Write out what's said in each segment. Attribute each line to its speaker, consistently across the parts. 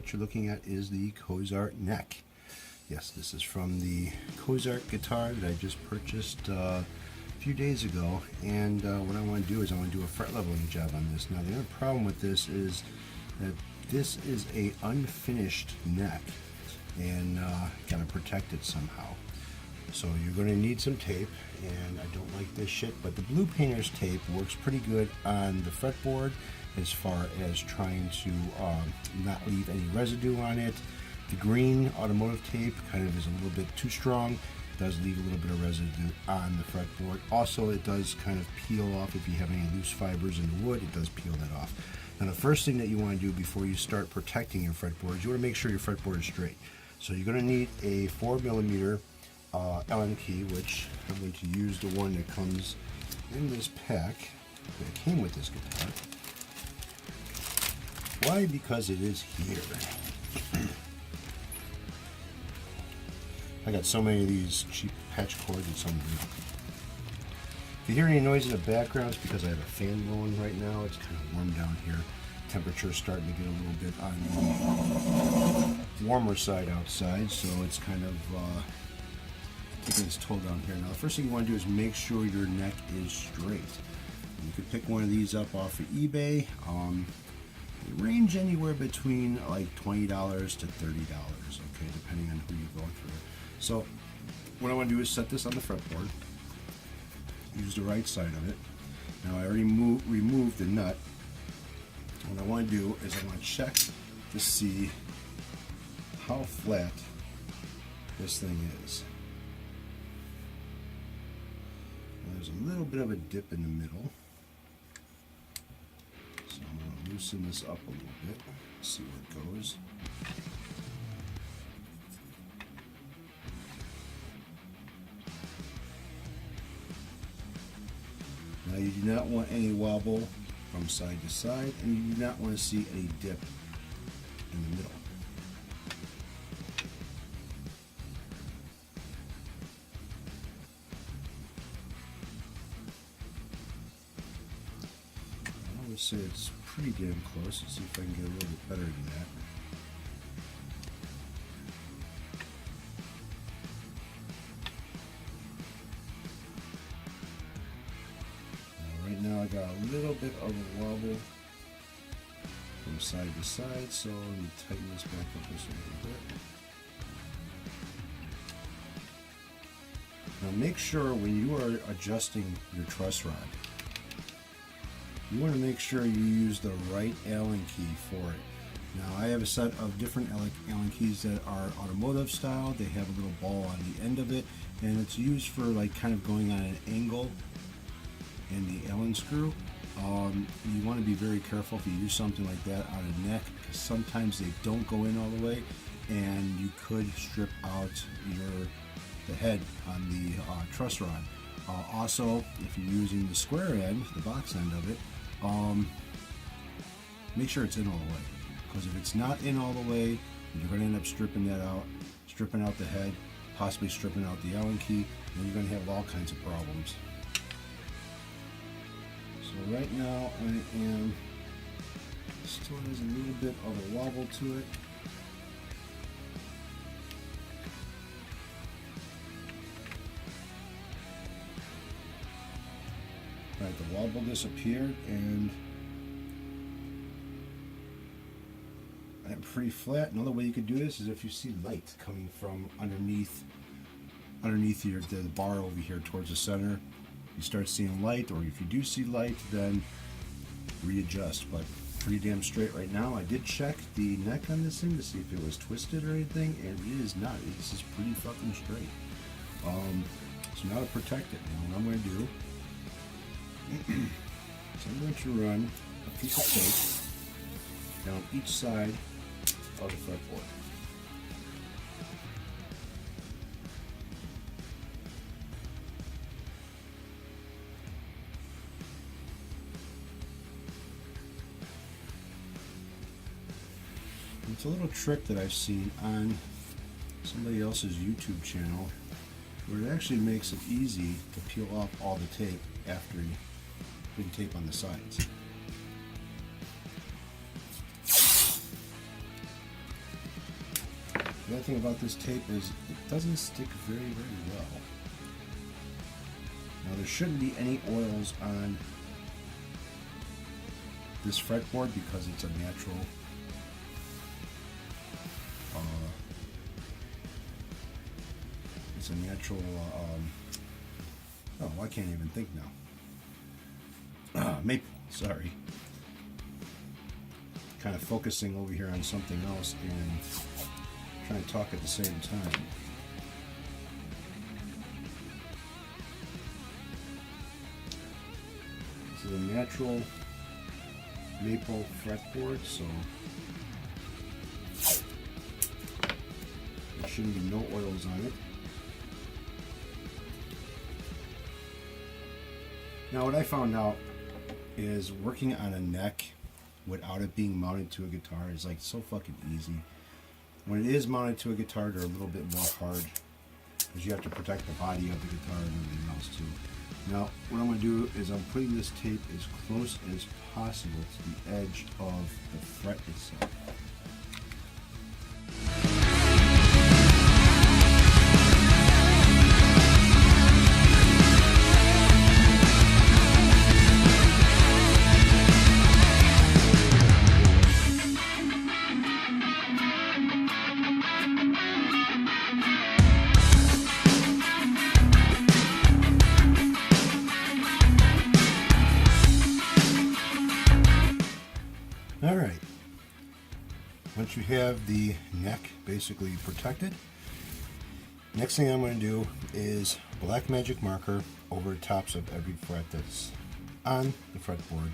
Speaker 1: what you're looking at is the Cozart neck. Yes, this is from the Cozart guitar that I just purchased a few days ago, and what I want to do is I want to do a fret leveling job on this. Now the other problem with this is that this is a unfinished neck, and gotta protect it somehow. So you're going to need some tape, and I don't like this shit, but the blue painter's tape works pretty good on the fretboard as far as trying to not leave any residue on it. The green automotive tape kind of is a little bit too strong, does leave a little bit of residue on the fretboard. Also, it does kind of peel off if you have any loose fibers in the wood, it does peel that off. Now the first thing that you want to do before you start protecting your fretboard is you want to make sure your fretboard is straight. So you're going to need a 4mm Allen key, which I'm going to use the one that comes in this pack that came with this guitar. Why? Because it is here. I got so many of these cheap patch cords and some of them. If you hear any noise in the background, it's because I have a fan going right now. It's kind of warm down here. Temperature's starting to get a little bit on the warmer side outside, so it's kind of taking its toll down here. Now the first thing you want to do is make sure your neck is straight. You could pick one of these up off of eBay. They range anywhere between like $20 to $30, okay, depending on who you go through. So what I want to do is set this on the fretboard. Use the right side of it. Now I already removed the nut. What I want to do is I want to check to see how flat this thing is. There's a little bit of a dip in the middle, so I'm going to loosen this up a little bit, see where it goes. Now you do not want any wobble from side to side, and you do not want to see any dip in the middle. So it's pretty damn close. Let's see if I can get a little bit better than that. Right now I got a little bit of a wobble from side to side, so let me tighten this back up just a little bit. Now make sure when you are adjusting your truss rod, you want to make sure you use the right Allen key for it. Now I have a set of different Allen keys that are automotive style. They have a little ball on the end of it, and it's used for like kind of going on an angle in the Allen screw. You want to be very careful if you use something like that on a neck, because sometimes they don't go in all the way, and you could strip out the head on the truss rod. Also, if you're using the square end, the box end of it, make sure it's in all the way, because if it's not in all the way, you're going to end up stripping out the head, possibly stripping out the Allen key, and you're going to have all kinds of problems. So right now I am, still has a little bit of a wobble to it. Right, the wobble disappeared, and I'm pretty flat. Another way you could do this is if you see light coming from underneath the bar over here towards the center. You start seeing light, or if you do see light, then readjust. But pretty damn straight right now. I did check the neck on this thing to see if it was twisted or anything, and it is not. This is pretty fucking straight. So now to protect it, now what I'm going to do, so I'm going to run a piece of tape down each side of the fretboard. It's a little trick that I've seen on somebody else's YouTube channel where it actually makes it easy to peel off all the tape after you put tape on the sides. The other thing about this tape is it doesn't stick very, very well. Now there shouldn't be any oils on this fretboard because it's a natural oh, I can't even think now. Maple, sorry. Kind of focusing over here on something else and trying to talk at the same time. This is a natural maple fretboard, so there shouldn't be no oils on it. Now what I found out is working on a neck without it being mounted to a guitar is like so fucking easy. When it is mounted to a guitar, they're a little bit more hard because you have to protect the body of the guitar and everything else too. Now what I'm going to do is I'm putting this tape as close as possible to the edge of the fret itself. Alright, once you have the neck basically protected, next thing I'm going to do is black magic marker over the tops of every fret that's on the fretboard.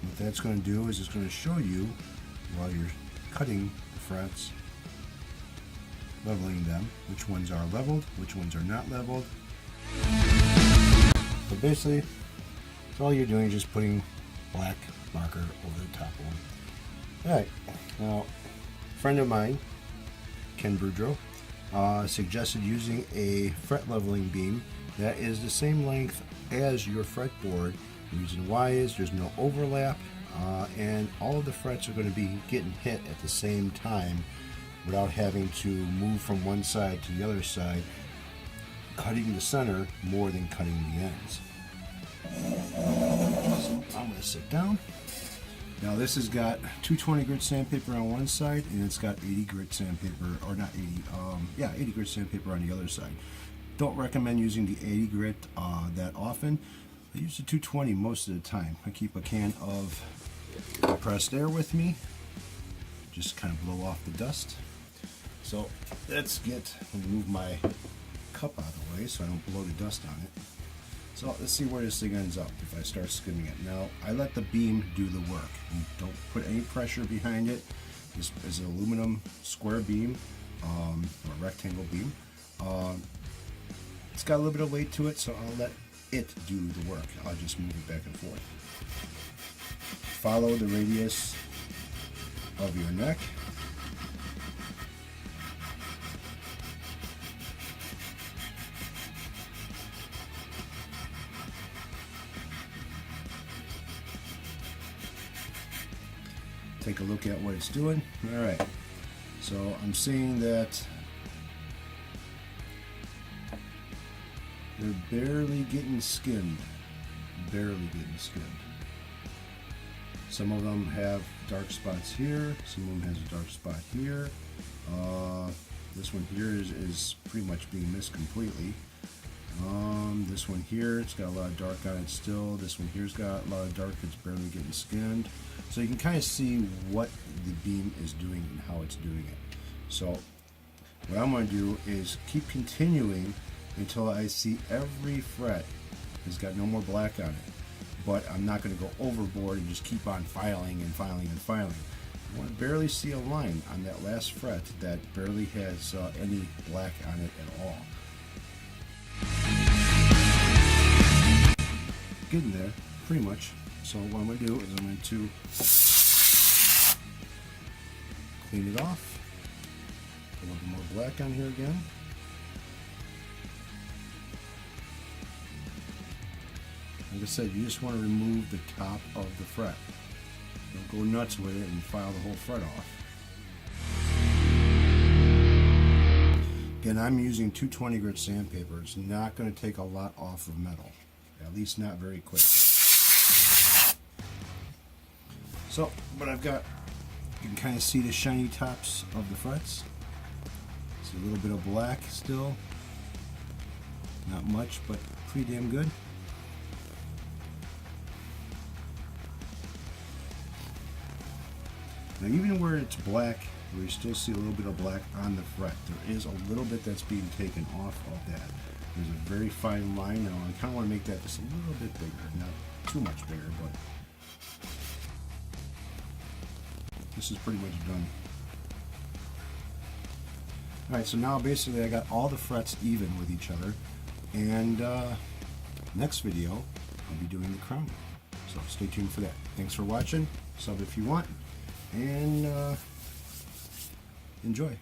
Speaker 1: What that's going to do is it's going to show you while you're cutting the frets, leveling them, which ones are leveled, which ones are not leveled. So basically, all you're doing is just putting black marker over the top one. Alright, now a friend of mine, Ken Boudreau, suggested using a fret leveling beam that is the same length as your fretboard. The reason why is there's no overlap and all of the frets are going to be getting hit at the same time without having to move from one side to the other side, cutting the center more than cutting the ends. So I'm going to sit down. Now this has got 220 grit sandpaper on one side and it's got 80 grit sandpaper, or not 80, 80 grit sandpaper on the other side. Don't recommend using the 80 grit that often. I use the 220 most of the time. I keep a can of compressed air with me, just kind of blow off the dust. So let's move my cup out of the way so I don't blow the dust on it. So let's see where this thing ends up if I start skimming it. Now I let the beam do the work. You don't put any pressure behind it. This is an aluminum square beam, or rectangle beam. It's got a little bit of weight to it, so I'll let it do the work. I'll just move it back and forth. Follow the radius of your neck. Take a look at what it's doing. Alright, so I'm seeing that they're barely getting skinned. Barely getting skinned. Some of them have dark spots here, some of them has a dark spot here. This one here is pretty much being missed completely. This one here, it's got a lot of dark on it still. This one here's got a lot of dark, it's barely getting skinned. So you can kind of see what the beam is doing and how it's doing it. So what I'm going to do is keep continuing until I see every fret has got no more black on it. But I'm not going to go overboard and just keep on filing and filing and filing. I want to barely see a line on that last fret that barely has any black on it at all. Getting there, pretty much. So what I'm going to do is I'm going to clean it off. Put a little more black on here again. Like I said, you just want to remove the top of the fret. Don't go nuts with it and file the whole fret off. Again, I'm using 220 grit sandpaper. It's not going to take a lot off of metal, at least not very quick. So, what I've got, you can kind of see the shiny tops of the frets. See a little bit of black still. Not much, but pretty damn good. Now, even where it's black, where you still see a little bit of black on the fret, there is a little bit that's being taken off of that. There's a very fine line now. I kind of want to make that just a little bit bigger, not too much bigger, but this is pretty much done. Alright, so now basically I got all the frets even with each other, and next video I'll be doing the crowning. So stay tuned for that. Thanks for watching. Sub if you want, and enjoy.